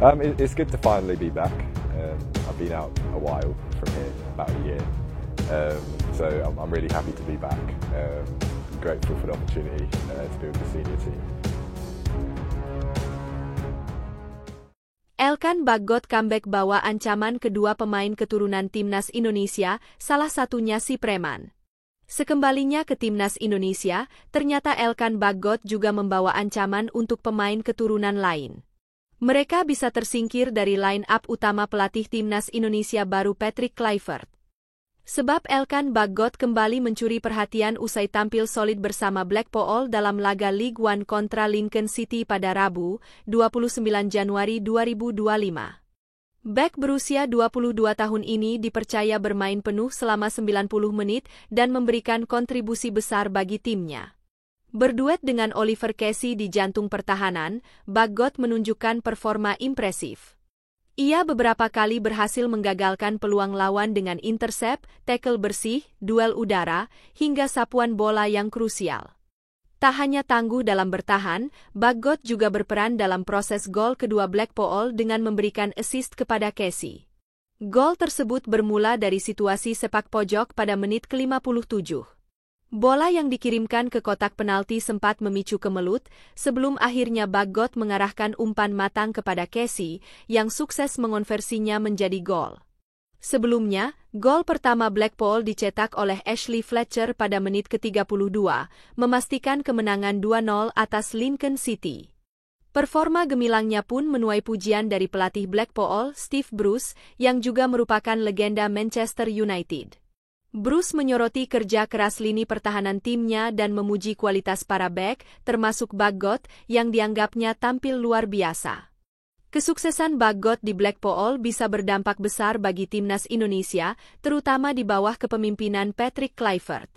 It's good to finally be back. I've been out a while from here, about a year. So I'm really happy to be back. Grateful for the opportunity to be with the senior team. Elkan Bagot comeback bawa ancaman kedua pemain keturunan Timnas Indonesia, salah satunya si Preman. Sekembalinya ke Timnas Indonesia, ternyata Elkan Bagot juga membawa ancaman untuk pemain keturunan lain. Mereka bisa tersingkir dari line-up utama pelatih Timnas Indonesia baru Patrick Kluivert. Sebab Elkan Bagot kembali mencuri perhatian usai tampil solid bersama Blackpool dalam laga League One kontra Lincoln City pada Rabu, 29 Januari 2025. Bek berusia 22 tahun ini dipercaya bermain penuh selama 90 menit dan memberikan kontribusi besar bagi timnya. Berduet dengan Oliver Casey di jantung pertahanan, Bagot menunjukkan performa impresif. Ia beberapa kali berhasil menggagalkan peluang lawan dengan intercept, tackle bersih, duel udara, hingga sapuan bola yang krusial. Tak hanya tangguh dalam bertahan, Bagot juga berperan dalam proses gol kedua Blackpool dengan memberikan assist kepada Casey. Gol tersebut bermula dari situasi sepak pojok pada menit ke-57. Bola yang dikirimkan ke kotak penalti sempat memicu kemelut, sebelum akhirnya Bagot mengarahkan umpan matang kepada Casey, yang sukses mengonversinya menjadi gol. Sebelumnya, gol pertama Blackpool dicetak oleh Ashley Fletcher pada menit ke-32, memastikan kemenangan 2-0 atas Lincoln City. Performa gemilangnya pun menuai pujian dari pelatih Blackpool, Steve Bruce, yang juga merupakan legenda Manchester United. Bruce menyoroti kerja keras lini pertahanan timnya dan memuji kualitas para bek, termasuk Bagot, yang dianggapnya tampil luar biasa. Kesuksesan Bagot di Blackpool bisa berdampak besar bagi Timnas Indonesia, terutama di bawah kepemimpinan Patrick Kluivert.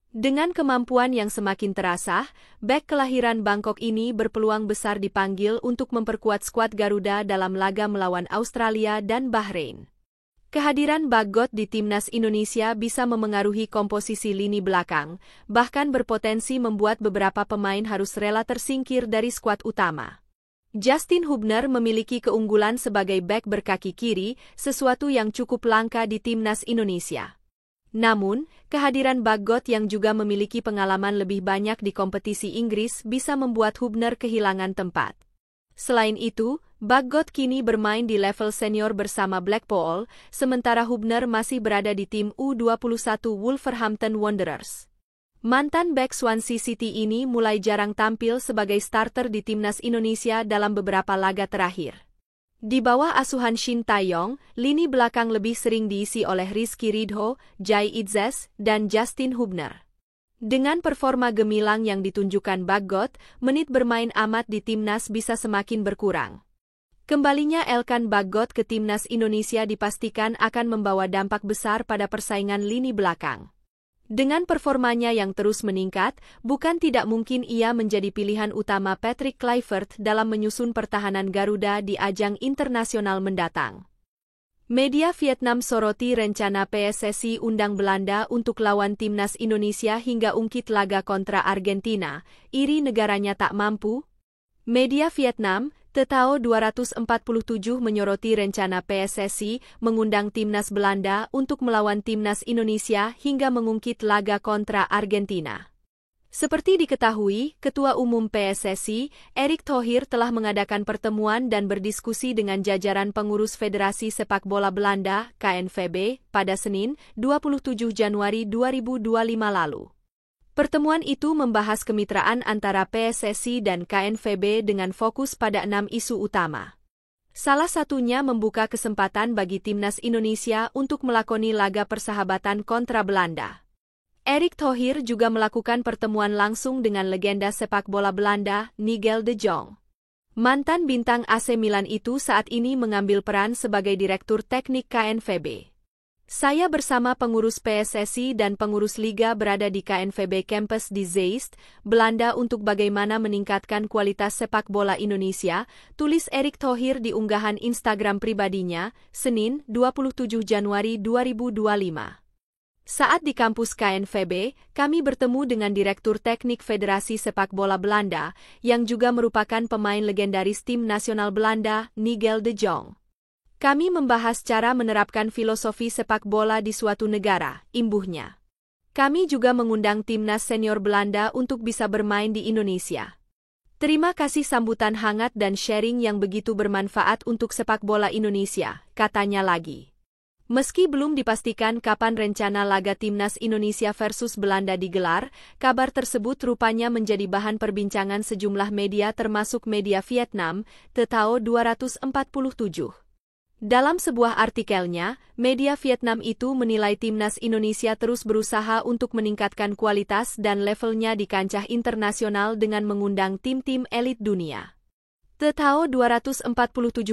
Dengan kemampuan yang semakin terasa, bek kelahiran Bangkok ini berpeluang besar dipanggil untuk memperkuat skuad Garuda dalam laga melawan Australia dan Bahrain. Kehadiran Bagot di Timnas Indonesia bisa memengaruhi komposisi lini belakang, bahkan berpotensi membuat beberapa pemain harus rela tersingkir dari skuad utama. Justin Hubner memiliki keunggulan sebagai bek berkaki kiri, sesuatu yang cukup langka di Timnas Indonesia. Namun, kehadiran Bagot yang juga memiliki pengalaman lebih banyak di kompetisi Inggris bisa membuat Hubner kehilangan tempat. Selain itu, Bagot kini bermain di level senior bersama Blackpool, sementara Hubner masih berada di tim U21 Wolverhampton Wanderers. Mantan bek Swansea City ini mulai jarang tampil sebagai starter di Timnas Indonesia dalam beberapa laga terakhir. Di bawah asuhan Shin Tae-yong, lini belakang lebih sering diisi oleh Rizky Ridho, Jai Itzes, dan Justin Hubner. Dengan performa gemilang yang ditunjukkan Bagot, menit bermain amat di Timnas bisa semakin berkurang. Kembalinya Elkan Bagot ke Timnas Indonesia dipastikan akan membawa dampak besar pada persaingan lini belakang. Dengan performanya yang terus meningkat, bukan tidak mungkin ia menjadi pilihan utama Patrick Kluivert dalam menyusun pertahanan Garuda di ajang internasional mendatang. Media Vietnam soroti rencana PSSI undang Belanda untuk lawan Timnas Indonesia hingga ungkit laga kontra Argentina, iri negaranya tak mampu. Media Vietnam, Tetao 247 menyoroti rencana PSSI mengundang Timnas Belanda untuk melawan Timnas Indonesia hingga mengungkit laga kontra Argentina. Seperti diketahui, Ketua Umum PSSI, Erick Thohir telah mengadakan pertemuan dan berdiskusi dengan jajaran pengurus Federasi Sepak Bola Belanda, KNVB, pada Senin, 27 Januari 2025 lalu. Pertemuan itu membahas kemitraan antara PSSI dan KNVB dengan fokus pada 6 isu utama. Salah satunya membuka kesempatan bagi Timnas Indonesia untuk melakoni laga persahabatan kontra Belanda. Erick Thohir juga melakukan pertemuan langsung dengan legenda sepak bola Belanda, Nigel de Jong. Mantan bintang AC Milan itu saat ini mengambil peran sebagai Direktur Teknik KNVB. Saya bersama pengurus PSSI dan pengurus Liga berada di KNVB Campus di Zeist, Belanda untuk bagaimana meningkatkan kualitas sepak bola Indonesia, tulis Erick Thohir di unggahan Instagram pribadinya, Senin, 27 Januari 2025. Saat di kampus KNVB, kami bertemu dengan Direktur Teknik Federasi Sepak Bola Belanda, yang juga merupakan pemain legendaris tim nasional Belanda, Nigel de Jong. Kami membahas cara menerapkan filosofi sepak bola di suatu negara, imbuhnya. Kami juga mengundang timnas senior Belanda untuk bisa bermain di Indonesia. Terima kasih sambutan hangat dan sharing yang begitu bermanfaat untuk sepak bola Indonesia, katanya lagi. Meski belum dipastikan kapan rencana laga timnas Indonesia versus Belanda digelar, kabar tersebut rupanya menjadi bahan perbincangan sejumlah media termasuk media Vietnam, Tetao 247. Dalam sebuah artikelnya, media Vietnam itu menilai timnas Indonesia terus berusaha untuk meningkatkan kualitas dan levelnya di kancah internasional dengan mengundang tim-tim elit dunia. Tetao 247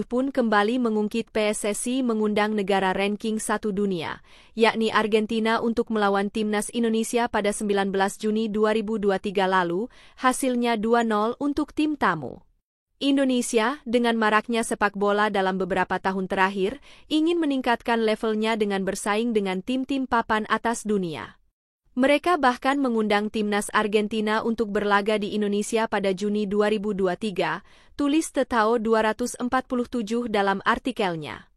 pun kembali mengungkit PSSI mengundang negara ranking 1 dunia, yakni Argentina untuk melawan timnas Indonesia pada 19 Juni 2023 lalu, hasilnya 2-0 untuk tim tamu. Indonesia, dengan maraknya sepak bola dalam beberapa tahun terakhir, ingin meningkatkan levelnya dengan bersaing dengan tim-tim papan atas dunia. Mereka bahkan mengundang timnas Argentina untuk berlaga di Indonesia pada Juni 2023, tulis Tetao 247 dalam artikelnya.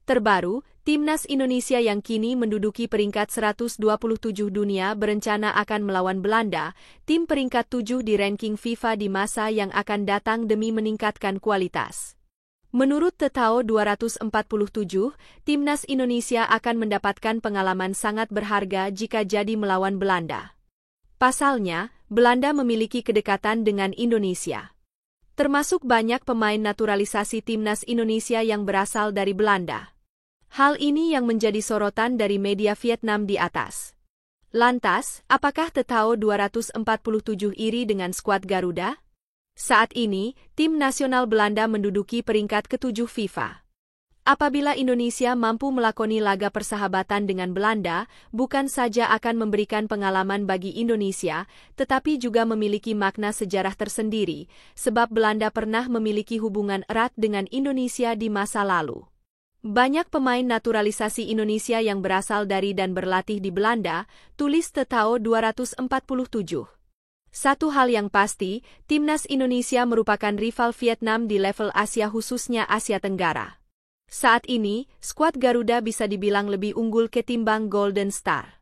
Terbaru, timnas Indonesia yang kini menduduki peringkat 127 dunia berencana akan melawan Belanda, tim peringkat 7 di ranking FIFA di masa yang akan datang demi meningkatkan kualitas. Menurut Tetao 247, timnas Indonesia akan mendapatkan pengalaman sangat berharga jika jadi melawan Belanda. Pasalnya, Belanda memiliki kedekatan dengan Indonesia. Termasuk banyak pemain naturalisasi timnas Indonesia yang berasal dari Belanda. Hal ini yang menjadi sorotan dari media Vietnam di atas. Lantas, apakah Tetao 247 iri dengan skuad Garuda? Saat ini, tim nasional Belanda menduduki peringkat ke-7 FIFA. Apabila Indonesia mampu melakoni laga persahabatan dengan Belanda, bukan saja akan memberikan pengalaman bagi Indonesia, tetapi juga memiliki makna sejarah tersendiri, sebab Belanda pernah memiliki hubungan erat dengan Indonesia di masa lalu. Banyak pemain naturalisasi Indonesia yang berasal dari dan berlatih di Belanda, tulis Tetao 247. Satu hal yang pasti, timnas Indonesia merupakan rival Vietnam di level Asia khususnya Asia Tenggara. Saat ini, skuad Garuda bisa dibilang lebih unggul ketimbang Golden Star.